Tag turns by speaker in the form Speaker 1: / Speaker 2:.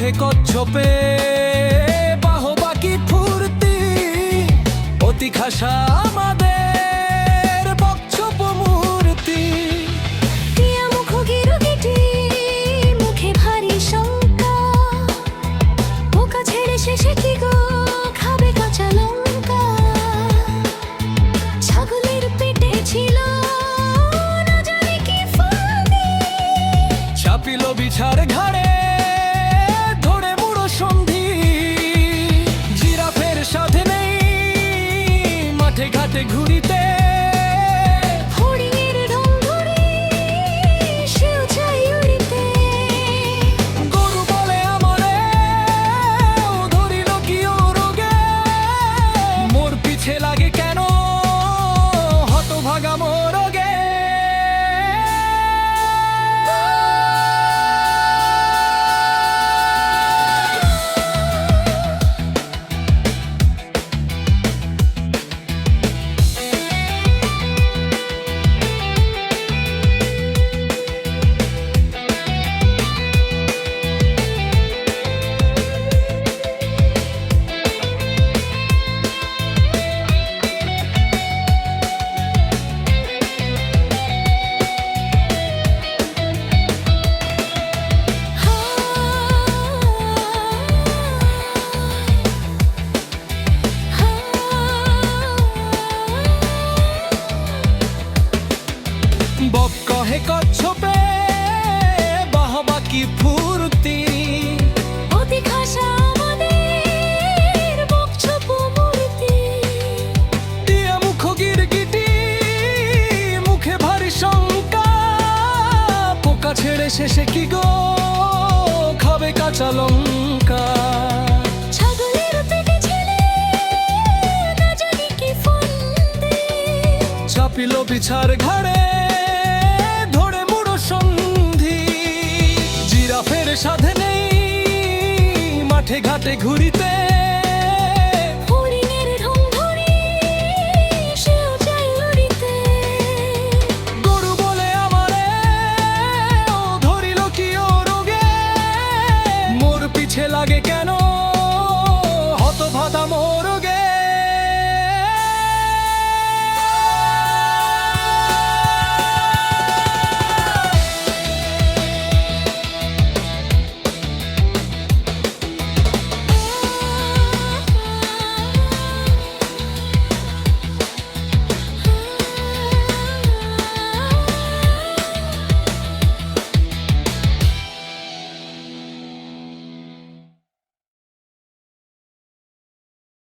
Speaker 1: কহে কচ্ছপে বাহবা কি ফুর্তি, অতি খাসা আমাদের বকছপ মূর্তি।
Speaker 2: টিয়া মুখ গিরগিটি, মুখে ভারী শঙ্কা, পোকা ছেড়ে শেষে কি গো খাবে কাঁচা লঙ্কা। ছাগলের পেটে ছিল না জানি কি ফাঁদি,
Speaker 1: চাপিল বিছার ঘাড়ে ধরে মুড়ো সন্ধি। জিরাফের সাথে নেই মাঠে ঘাটে ঘুরিতে,
Speaker 2: হরিণের ঢং ধরে সেও চাই উড়িতে।
Speaker 1: গরু বলে আমারে ও ধরিল কি ও রোগে, মোর পিছে লাগে কেন হতভাগা মোরগে। বক কহে কচ্ছপে বাহবা কি ফুর্তি,
Speaker 2: অতি খাসা আমাদের বকছপ মূর্তি।
Speaker 1: টিয়া মুখ গিরগিটি, মুখে ভারী শঙ্কা, পোকা ছেড়ে শেষে কি গো খাবে কাঁচা লঙ্কা।
Speaker 2: ছাগলের পেটে ছিল না জানি কি ফাঁদি,
Speaker 1: চাপিল বিছার ঘাড়ে ধরে মুড়ো সন্ধি। জিরাফের সাথে নেই মাঠে ঘাটে ঘুরিতে,
Speaker 2: হরিণের ঢং ধরে সেও চাই উড়িতে।
Speaker 1: গরু বলে আমারে ও ধরিল কি ও রোগে, মোর পিছে লাগে কেন